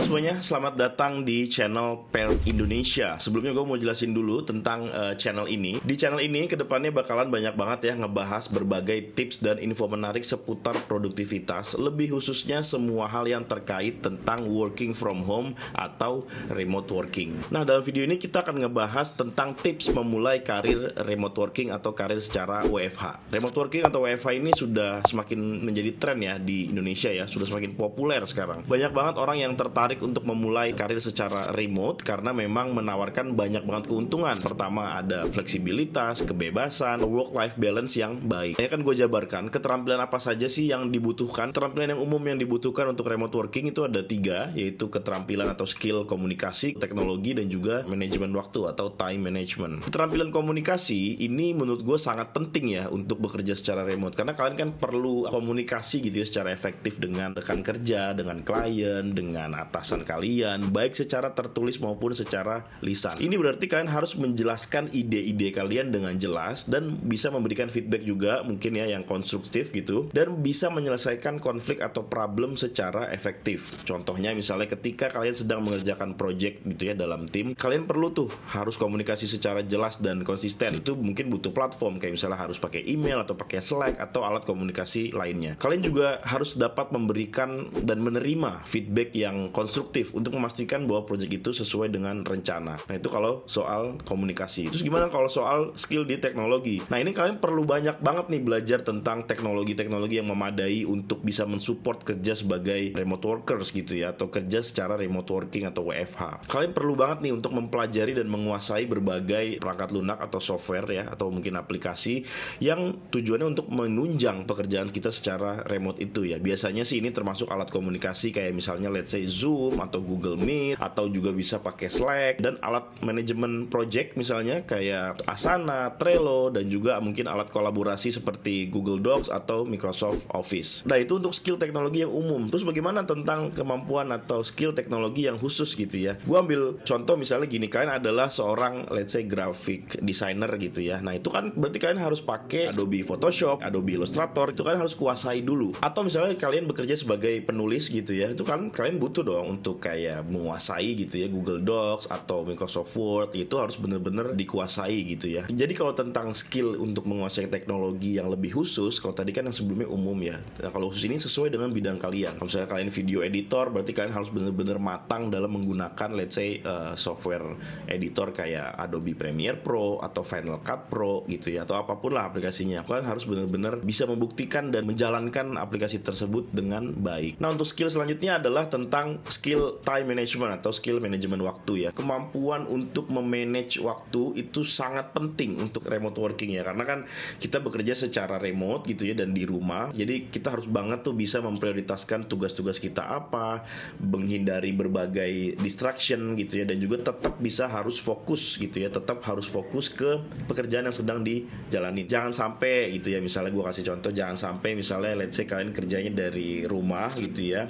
semuanya, selamat datang di channel Per Indonesia. Sebelumnya gue mau jelasin dulu tentang channel ini. Di channel ini kedepannya bakalan banyak banget ya ngebahas berbagai tips dan info menarik seputar produktivitas, lebih khususnya semua hal yang terkait tentang working from home atau remote working. Nah, dalam video ini kita akan ngebahas tentang tips memulai karir remote working atau karir secara WFH. Remote working atau WFH ini sudah semakin menjadi tren ya di Indonesia ya, sudah semakin populer sekarang. Banyak banget orang yang tertarik untuk memulai karir secara remote karena memang menawarkan banyak banget keuntungan. Pertama, ada fleksibilitas, kebebasan, work-life balance yang baik. Ini kan gue jabarkan keterampilan apa saja sih yang dibutuhkan. Keterampilan yang umum yang dibutuhkan untuk remote working itu ada 3, yaitu keterampilan atau skill komunikasi, teknologi, dan juga manajemen waktu atau time management. Keterampilan komunikasi ini menurut gue sangat penting ya untuk bekerja secara remote, karena kalian kan perlu komunikasi gitu ya secara efektif dengan rekan kerja, dengan klien, dengan atasan kalian, baik secara tertulis maupun secara lisan. Ini berarti kalian harus menjelaskan ide-ide kalian dengan jelas dan bisa memberikan feedback juga mungkin ya yang konstruktif gitu, dan bisa menyelesaikan konflik atau problem secara efektif. Contohnya misalnya ketika kalian sedang mengerjakan project gitu ya dalam tim, kalian perlu tuh harus komunikasi secara jelas dan konsisten. Itu mungkin butuh platform kayak misalnya harus pakai email atau pakai Slack atau alat komunikasi lainnya. Kalian juga harus dapat memberikan dan menerima feedback yang konstruktif untuk memastikan bahwa proyek itu sesuai dengan rencana. Nah, itu kalau soal komunikasi. Terus gimana kalau soal skill di teknologi? Nah, ini kalian perlu banyak banget nih belajar tentang teknologi-teknologi yang memadai untuk bisa mensupport kerja sebagai remote workers gitu ya, atau kerja secara remote working atau WFH. Kalian perlu banget nih untuk mempelajari dan menguasai berbagai perangkat lunak atau software ya, atau mungkin aplikasi yang tujuannya untuk menunjang pekerjaan kita secara remote itu ya. Biasanya sih ini termasuk alat komunikasi kayak misalnya let's say Zoom atau Google Meet, atau juga bisa pakai Slack, dan alat manajemen project misalnya kayak Asana, Trello, dan juga mungkin alat kolaborasi seperti Google Docs atau Microsoft Office. Nah, itu untuk skill teknologi yang umum. Terus bagaimana tentang kemampuan atau skill teknologi yang khusus gitu ya? Gue ambil contoh misalnya gini, kalian adalah seorang let's say graphic designer gitu ya. Nah, itu kan berarti kalian harus pakai Adobe Photoshop, Adobe Illustrator, itu kan harus kuasai dulu. Atau misalnya kalian bekerja sebagai penulis gitu ya, itu kan kalian butuh dong untuk kayak menguasai gitu ya Google Docs atau Microsoft Word, itu harus bener-bener dikuasai gitu ya. Jadi kalau tentang skill untuk menguasai teknologi yang lebih khusus, kalau tadi kan yang sebelumnya umum ya, nah, kalau khusus ini sesuai dengan bidang kalian. Kalau misalnya kalian video editor, berarti kalian harus bener-bener matang dalam menggunakan let's say software editor kayak Adobe Premiere Pro atau Final Cut Pro gitu ya, atau apapun lah aplikasinya. Kalian harus bener-bener bisa membuktikan dan menjalankan aplikasi tersebut dengan baik. Nah, untuk skill selanjutnya adalah tentang skill time management atau skill manajemen waktu ya. Kemampuan untuk memanage waktu itu sangat penting untuk remote working ya, karena kan kita bekerja secara remote gitu ya dan di rumah. Jadi kita harus banget tuh bisa memprioritaskan tugas-tugas kita apa, menghindari berbagai distraction gitu ya, dan juga tetap bisa harus fokus gitu ya, tetap harus fokus ke pekerjaan yang sedang dijalani. Jangan sampai gitu ya, misalnya gue kasih contoh, jangan sampai misalnya let's say kalian kerjanya dari rumah gitu ya,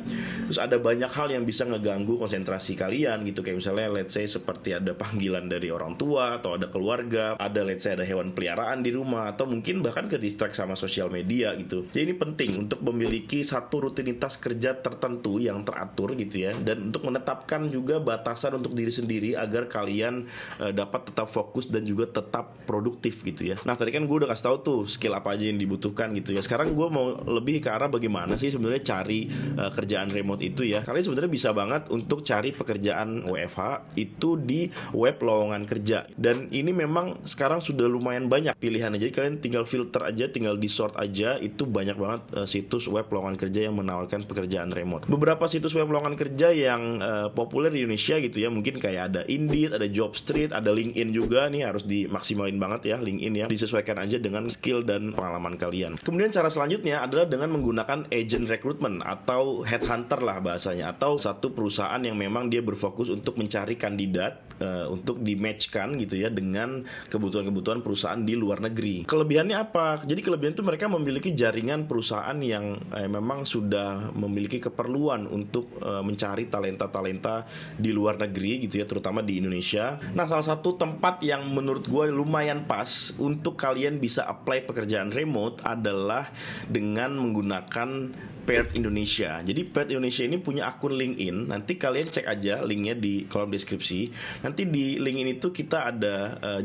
terus ada banyak hal yang bisa ngeganggu konsentrasi kalian gitu, kayak misalnya let's say seperti ada panggilan dari orang tua atau ada keluarga, ada let's say ada hewan peliharaan di rumah, atau mungkin bahkan ke distract sama sosial media gitu. Jadi ini penting untuk memiliki satu rutinitas kerja tertentu yang teratur gitu ya, dan untuk menetapkan juga batasan untuk diri sendiri agar kalian dapat tetap fokus dan juga tetap produktif gitu ya. Nah, tadi kan gue udah kasih tahu tuh skill apa aja yang dibutuhkan gitu ya. Sekarang gue mau lebih ke arah bagaimana sih sebenarnya cari kerjaan remote itu ya. Kalian sebenarnya bisa banget untuk cari pekerjaan WFH itu di web lowongan kerja, dan ini memang sekarang sudah lumayan banyak pilihan aja. Kalian tinggal filter aja, tinggal di sort aja, itu banyak banget situs web lowongan kerja yang menawarkan pekerjaan remote. Beberapa situs web lowongan kerja yang populer di Indonesia gitu ya, mungkin kayak ada Indeed, ada Jobstreet, ada LinkedIn juga. Nih harus dimaksimalin banget ya LinkedIn ya, disesuaikan aja dengan skill dan pengalaman kalian. Kemudian cara selanjutnya adalah dengan menggunakan agent recruitment atau headhunter lah bahasanya, atau satu perusahaan yang memang dia berfokus untuk mencari kandidat untuk di-matchkan gitu ya dengan kebutuhan-kebutuhan perusahaan di luar negeri. Kelebihannya apa? Jadi kelebihan itu mereka memiliki jaringan perusahaan yang memang sudah memiliki keperluan untuk mencari talenta-talenta di luar negeri gitu ya, terutama di Indonesia. Nah, salah satu tempat yang menurut gue lumayan pas untuk kalian bisa apply pekerjaan remote adalah dengan menggunakan Paired Indonesia. Jadi Paired Indonesia ini punya akun LinkedIn. Nanti kalian cek aja linknya di kolom deskripsi. Nanti di LinkedIn itu kita ada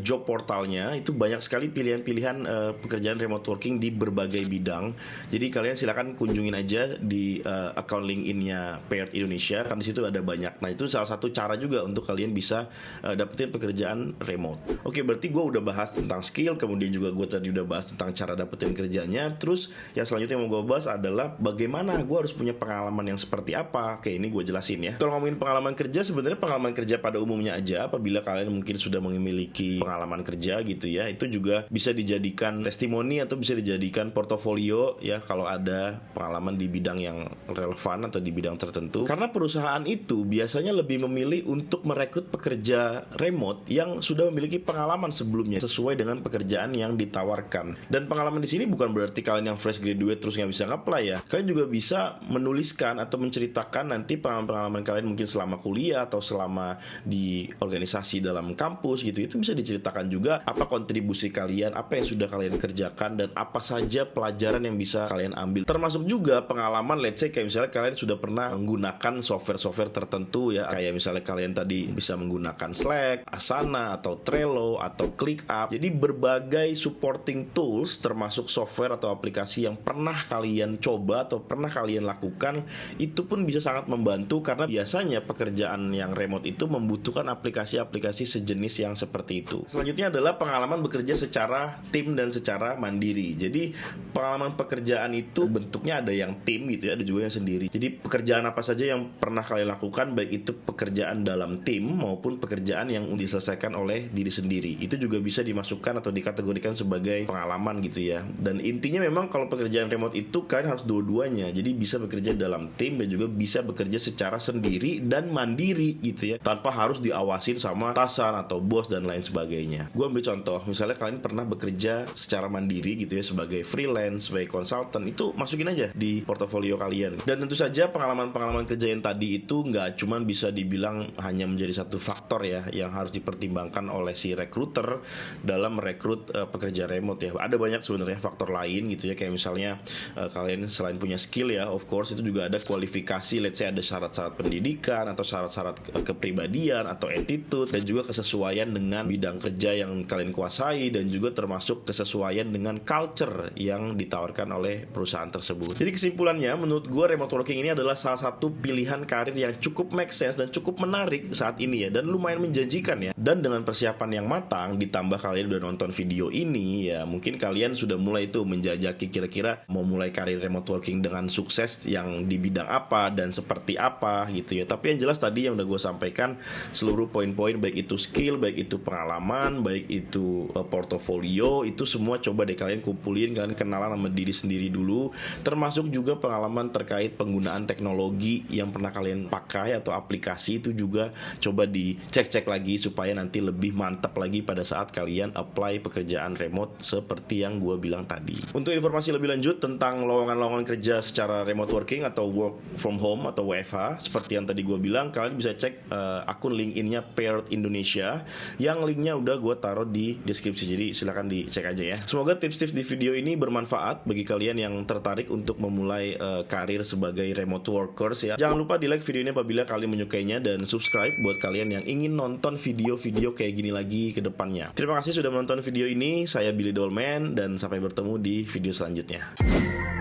job portalnya. Itu banyak sekali pilihan-pilihan pekerjaan remote working di berbagai bidang. Jadi kalian silakan kunjungin aja di akun LinkedIn-nya Paired Indonesia. Kan di situ ada banyak. Nah itu salah satu cara juga untuk kalian bisa dapetin pekerjaan remote. Oke, berarti gue udah bahas tentang skill. Kemudian juga gue tadi udah bahas tentang cara dapetin kerjanya. Terus yang selanjutnya yang mau gue bahas adalah bagaimana gue harus punya pengalaman yang seperti apa. Oke, ini gue jelasin ya. Kalau ngomongin pengalaman kerja, sebenarnya pengalaman kerja pada umumnya aja. Apabila kalian mungkin sudah memiliki pengalaman kerja gitu ya, itu juga bisa dijadikan testimoni atau bisa dijadikan portofolio ya, kalau ada pengalaman di bidang yang relevan atau di bidang tertentu. Karena perusahaan itu biasanya lebih memilih untuk merekrut pekerja remote yang sudah memiliki pengalaman sebelumnya sesuai dengan pekerjaan yang ditawarkan. Dan pengalaman di sini bukan berarti kalian yang fresh graduate terus nggak bisa nge-apply ya. Kalian juga bisa menuliskan atau menceritakan nanti pengalaman kalian mungkin selama kuliah atau selama di organisasi dalam kampus gitu. Itu bisa diceritakan juga apa kontribusi kalian, apa yang sudah kalian kerjakan, dan apa saja pelajaran yang bisa kalian ambil. Termasuk juga pengalaman, let's say kayak misalnya kalian sudah pernah menggunakan software-software tertentu ya, kayak misalnya kalian tadi bisa menggunakan Slack, Asana, atau Trello, atau ClickUp. Jadi berbagai supporting tools termasuk software atau aplikasi yang pernah kalian coba atau pernah kalian lakukan, itu pun bisa sangat membantu karena biasanya pekerjaan yang remote itu membutuhkan aplikasi-aplikasi sejenis yang seperti itu. Selanjutnya adalah pengalaman bekerja secara tim dan secara mandiri. Jadi pengalaman pekerjaan itu bentuknya ada yang tim gitu ya, ada juga yang sendiri. Jadi pekerjaan apa saja yang pernah kalian lakukan, baik itu pekerjaan dalam tim maupun pekerjaan yang diselesaikan oleh diri sendiri, itu juga bisa dimasukkan atau dikategorikan sebagai pengalaman gitu ya. Dan intinya memang kalau pekerjaan remote itu kalian harus dua-duanya. Jadi bisa bekerja dalam tim dan juga bisa bekerja secara sendiri dan mandiri gitu ya, tanpa harus diawasin sama atasan atau bos dan lain sebagainya. Gue ambil contoh, misalnya kalian pernah bekerja secara mandiri gitu ya, sebagai freelance, sebagai konsultan, itu masukin aja di portofolio kalian. Dan tentu saja pengalaman-pengalaman kerja yang tadi itu nggak cuma bisa dibilang hanya menjadi satu faktor ya yang harus dipertimbangkan oleh si recruiter dalam merekrut pekerja remote ya. Ada banyak sebenarnya faktor lain gitu ya, kayak misalnya kalian selain punya skill ya, of course itu juga ada kualifikasi, let's say ada syarat-syarat pendidikan atau syarat-syarat kepribadian atau attitude, dan juga kesesuaian dengan bidang kerja yang kalian kuasai, dan juga termasuk kesesuaian dengan culture yang ditawarkan oleh perusahaan tersebut. Jadi kesimpulannya, menurut gue remote working ini adalah salah satu pilihan karir yang cukup make sense dan cukup menarik saat ini ya, dan lumayan menjanjikan ya. Dan dengan persiapan yang matang, ditambah kalian udah nonton video ini ya, mungkin kalian sudah mulai tuh menjajaki kira-kira mau mulai karir remote working dengan sukses yang di bidang apa dan seperti apa gitu ya. Tapi yang jelas tadi yang udah gue sampaikan, seluruh poin-poin, baik itu skill, baik itu pengalaman, baik itu portofolio, itu semua coba deh kalian kumpulin, kalian kenalan sama diri sendiri dulu, termasuk juga pengalaman terkait penggunaan teknologi yang pernah kalian pakai atau aplikasi, itu juga coba dicek-cek lagi supaya nanti lebih mantap lagi pada saat kalian apply pekerjaan remote seperti yang gue bilang tadi. Untuk informasi lebih lanjut tentang lowongan-lowongan kerja secara remote working atau work from home atau WFH, seperti yang tadi gue bilang, kalian bisa cek akun LinkedIn-nya Paired Indonesia, yang linknya udah gue taruh di deskripsi, jadi silakan dicek aja ya. Semoga tips-tips di video ini bermanfaat bagi kalian yang tertarik untuk memulai karir sebagai remote workers ya. Jangan lupa di like video ini apabila kalian menyukainya, dan subscribe buat kalian yang ingin nonton video-video kayak gini lagi ke depannya. Terima kasih sudah menonton video ini. Saya Billy Dolman, dan sampai bertemu di video selanjutnya.